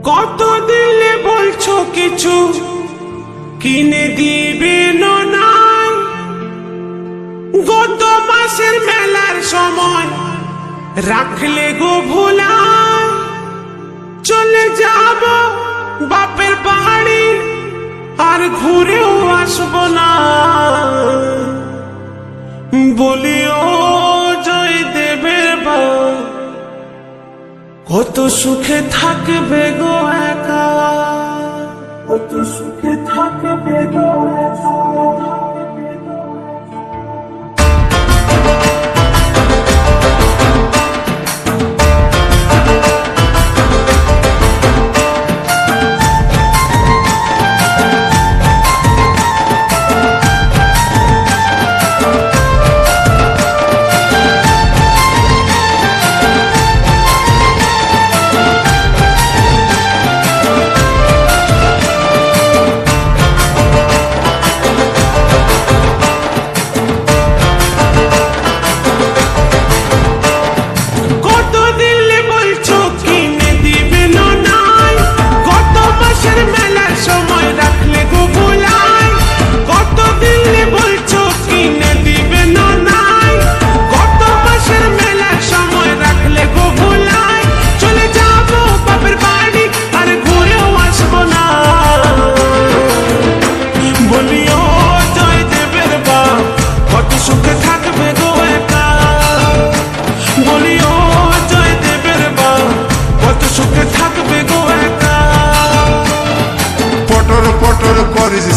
কত দিলে বলছো কিছু কিনে দিবে নাই? গত মাসের মেলার সময় রাখলে গো ভোলায়, চলে যাব বাপের বাড়ি আর ঘুরেও আসবো না। বলিও জয় দেবের বা কত সুখে থাকবে গো একা, কত সুখে থাকবে গো একা।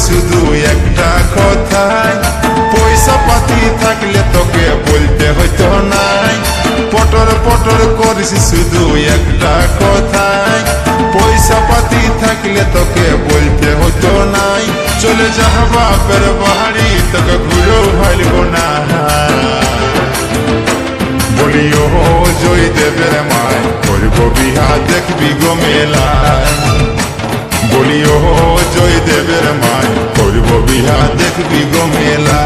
শুধু একটা কথাই, পয়সা পাতি থাকলে তোকে বলতে হইতো নাই। পটর পটর করিস শুধু একটা কথাই, পয়সা পাতি থাকলে তোকে বলতে হইতো নাই। চলে যা বাপের বাড়ি, তোকে ঘুরেও ভাইব না। বলিও জয় দেবের মায়, করবো বিহা দেখবি গো মেলায়। বলিও জয় দেবের মায়, করব বিহা দেখবি গো মেলা।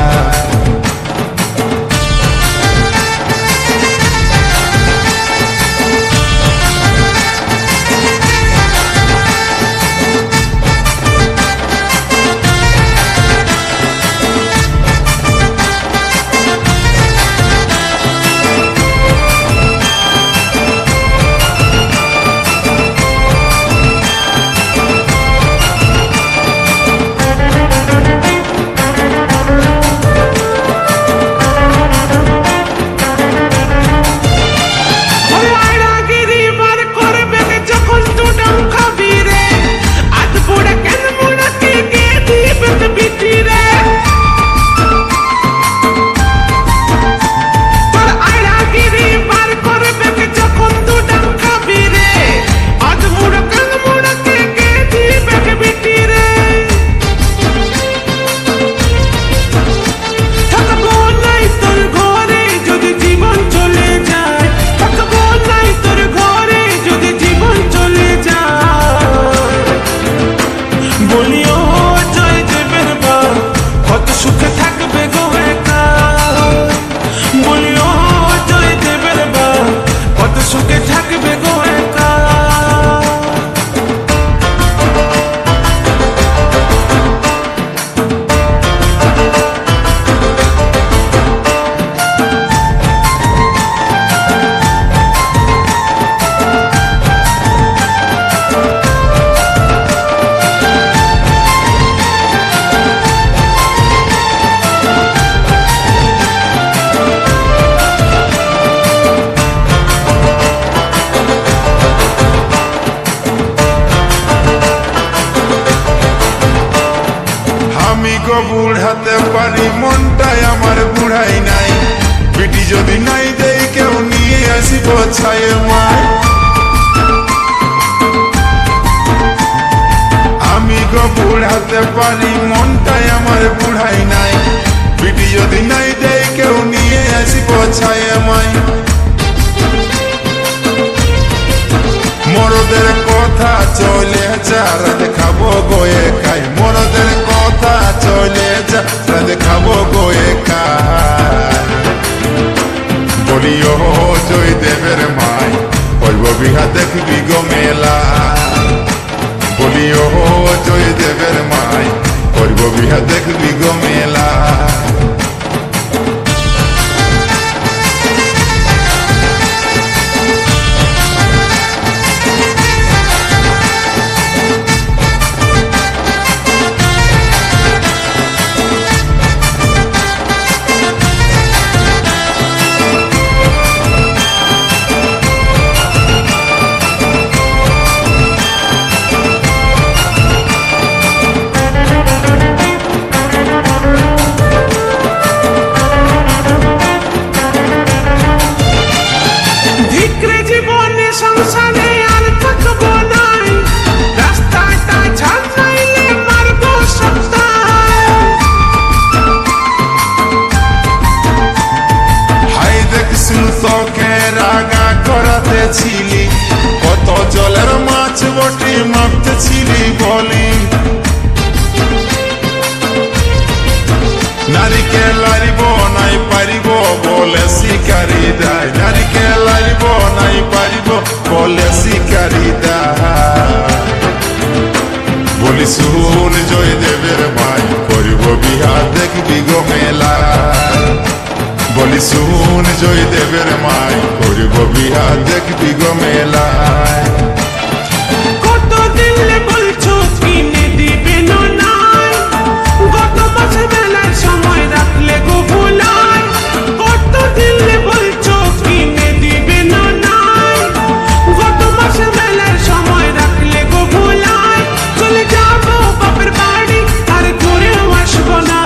বুড়াতে পারি, মনটাই আমার বুড়াই নাই। বিটি যদি নাই দেই, কেউ নিয়ে আসিব ছায়ে মায়। আমি গো বুড়াতে পারি, মনটাই আমার বুড়াই নাই। বিটি যদি নাই দেই, কেউ নিয়ে আসিব ছায়ে মায়। মরদের কথা চলে যা, রাত খাবো গোয়ে খাই। মরদের কথা চলে যা, রাত খাবো গোয়ে খাই। বলিও জয় দেবের মায়, করব বিহা দেখবি গো মেলা। বলি ও জয়দেবের মাই করব বিহা দেখবি গো মেলা। ধিক্রে জীবনে সংসারে আর থাকবো নাই, রাস্তাটা ঝাল নাইলে মারবো সপ্তাহ। হাই দেখছু তোকে রাগা করাতেছিলি, কত জলের মাছ বটি মাপতেছিলি বলি। নারিকেল লারিব নাই পারিব বলে শিকারি দায়, নারিকেল লারিব নাই পারিব বলে শিকারি দায়। বলি শুন জয়দেবের মাই করিব বিহা দেখবি গো মেলা। বলি শুন জয়দেবের মাই করিব বিহা দেখবি গো মেলা। কত দিলে বলছো কিনে দিবে না নাই, গত মাসে মেলার সময় রাখলে গো ভুলাই। কত দিলে বলছো কিনে দিবে না নাই, গত মাসে মেলার সময় রাখলে গো ভুলাই। চলে যাবো বাপের বাড়ি আর ঘুরেও আসবো না।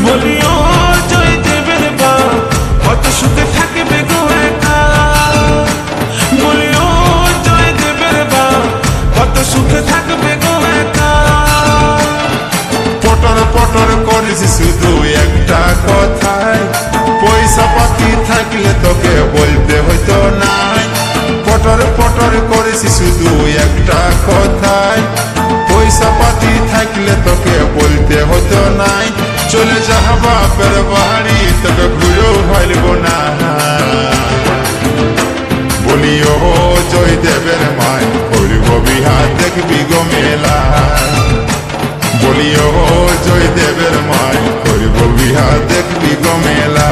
বলি ও জয়দেবের বা কত সুখে থাকবে গো একা। বলি ও জয়দেবের বা কত সুখে থাকবে গো একা। পটর পটর করিস শুধু একটা কথায়, পয়সা পাতি থাকলে তোকে বলতে হইতো নাই। পটর পটর করিস শুধু একটা কথায়, পয়সা পাতি থাকলে তোকে বলতে হতো নাই। চলে যা বাপের বাড়ি তোকে ঘুরেও ভাইলব না। বলি ও জয়দেবের মাই করিব বিহা দেখবি গো মেলা। বলি ও জয়দেবের মাই করিব বিহা দেখবি গো মেলা।